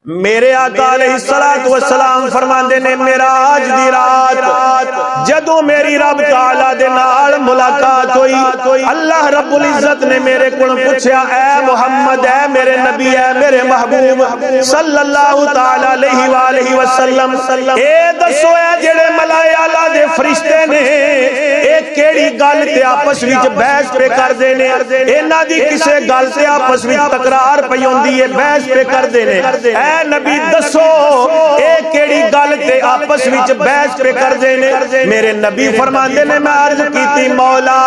میرے آقا علیہ الصلوۃ والسلام فرماندے نے معراج دی رات جدوں میری رب تعالی دے نال ملاقات ہوئی، اللہ رب العزت نے میرے کول پوچھیا، اے محمد، اے میرے نبی، اے میرے محبوب صلی اللہ تعالی علیہ وآلہ وسلم، اے دسو اے جڑے ملائے اعلی دے فرشتے نے اے کیڑی گل تے آپس وچ بحث پہ کردے نے؟ انہاں دی کسے گل تے آپس وچ تکرار پئی ہوندی ہے، بحث پہ کردے نے۔ اے نبی دسو اے کیڑی گل تے آپس وچ بحث پہ کردے نے؟ میرے نبی فرماندے نے، میں عرض کیتی مولا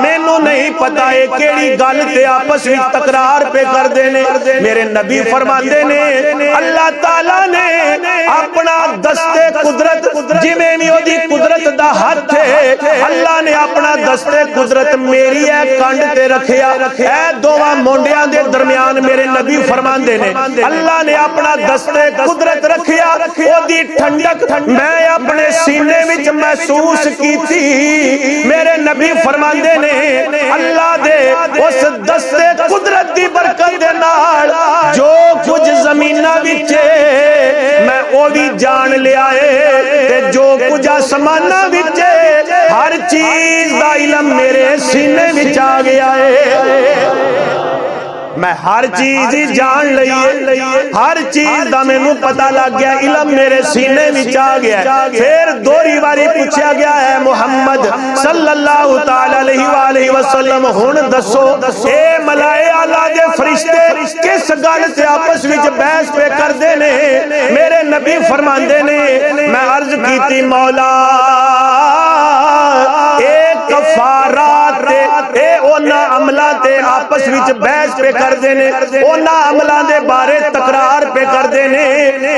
مینوں نہیں پتا اے کیڑی گل تے آپس وچ تکرار پہ کردے نے۔ میرے نبی فرماندے نے، اللہ تعالی نے اپنا دستے قدرت جویں وی اودی قدرت دا ہاتھ ہے، اللہ نے اپنا دستے قدرت میری اے کنڈ تے رکھیا، اے دوواں مونڈیاں دے درمیان میرے نبی فرماندے نے اللہ نے اپنا دستے قدرت رکھیا، اودی ٹھنڈک میں اپنے سینے وچ محسوس کیتی۔ میرے نبی فرماندے نے اللہ دے اس دستے قدرت دی برکت دے نال جو کچھ زمیناں وچ میں او بھی جان لیا ہے، تے جو کچھ آسماناں وچ ہر چیز دا علم میرے سینے وچ آ گیا ہے۔ میں ہر چیز ہی جان لئیے، ہر چیز دا مینوں پتہ لگ گیا، علم میرے سینے وچ آ گیا۔ پھر دوہری باری پوچھا گیا ہے محمد صلی اللہ تعالی علیہ وآلہ وسلم، ہن دسو اے ملائے اعلیٰ دے فرشتے کس گل تے آپس وچ بحث پہ کردے نے؟ میرے نبی فرماندے نے، میں عرض کیتی مولا اے کفارات اے اونا عملہ تے آپس وچ بحث پہ کردے نے، اونا عملہ دے بارے تکرار پہ کردے نے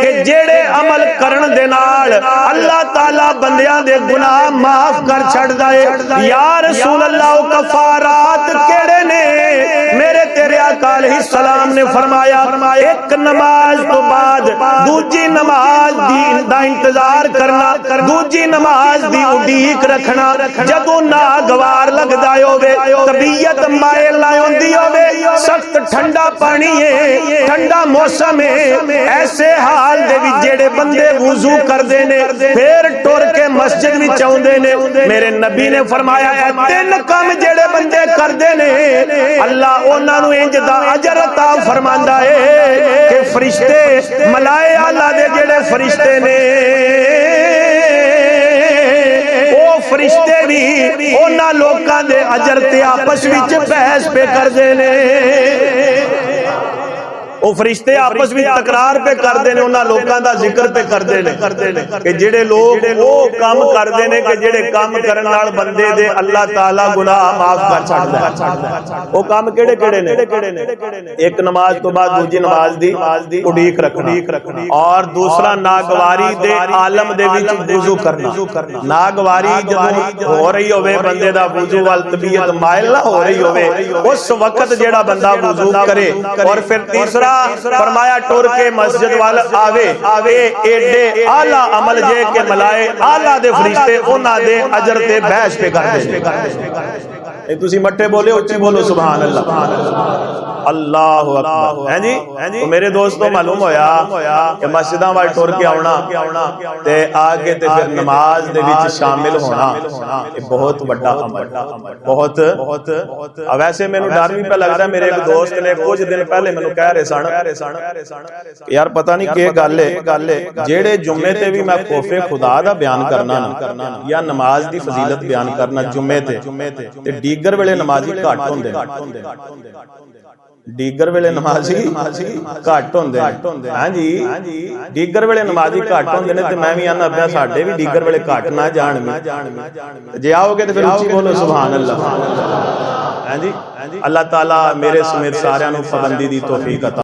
کہ جیڑے عمل کرن دے نال اللہ تعالیٰ بندیاں دے گناہ معاف کر چھڑ دائے۔ یا رسول اللہ کفارات کیڑے نے؟ میرے تیرے آقا علیہ السلام نے فرمایا، ایک نماز تو بعد دوجی نماز دا انتظار کرنا، دوجی نماز دی اڈیک رکھنا، جدوں ناگوار لگدا ہوے، طبیعت مائل نہ ہوندی ہوے، سخت ٹھنڈا پانی ہے، ٹھنڈا موسم ہے، ایسے حال دے وچ جڑے بندے وضو کردے نے پھر ٹر کے مسجد وچ آوندے نے، میرے نبی نے فرمایا اے تین کام جڑے بندے کردے نے اللہ انہاں نوں انج دا اجر عطا فرماندا ہے کہ فرشتے ملائے اعلیٰ دے جڑے فرشتے نے او فرشتے بھی انہاں لوکاں دے اجر تے آپس وچ بحث پہ کردے نے۔ وہ فرشتے آپس میں تکرار پہ کردے نے، انہاں لوکاں دا ذکر پہ کردے نے کہ جڑے لوگ وہ کام کردے نے کہ جڑے کام کرن نال بندے دے اللہ تعالیٰ گناہ معاف کر چھڑدا ہے۔ وہ کام کیڑے کیڑے نے؟ ایک نماز تو بعد دوجی نماز دی اڈیک رکھنا، اور دوسرا ناگواری دے عالم دے وچ وضو کرنا۔ ناگواری جدوں ہو رہی ہوے بندے دا وضو وال طبیعت مائل نہ ہو رہی ہوے، اس وقت جڑا بندہ وضو کرے، اور پھر تیسرا فرمایا ٹور کے مسجد وال آوے ایڈے اعلیٰ عمل جے کہ ملائے اعلیٰ دے فرشتے انہاں دے اجر تے بحث پہ کردے۔ اے تسی مٹھے بولے اچھی بولو سبحان اللہ، اللہ اکبر۔ ہیں جی تو میرے دوستوں معلوم ہویا کہ مسجداں وال ٹور کے آونا تے آگے تے پھر نماز دے وچ شامل ہونا، یہ بہت بڑا عمل، بہت۔ ویسے مینوں ڈر بھی پہ لگدا ہے، میرے ایک دوست نے کچھ دن پہلے مینوں کہہ رہے سن یار پتہ نہیں کہ گل ہے، جیڑے جمعے تے بھی میں خوف خدا دا بیان کرنا یا نماز دی فضیلت بیان کرنا جمعے تے دیگر ویلے نمازی گھٹ ہوندے، دیگر ویلے نمازی گھٹ ہوندے، ہاں جی دیگر ویلے نمازی گھٹ ہوندے نے، تے میں بھی آنا پیا ساڈے بھی دیگر ویلے گھٹ نہ جان جے آؤ گے تے پھر اچھی بولو سبحان اللہ۔ ہاں جی اللہ تعالیٰ میرے سمیت سارے نوں پابندی دی توفیق عطا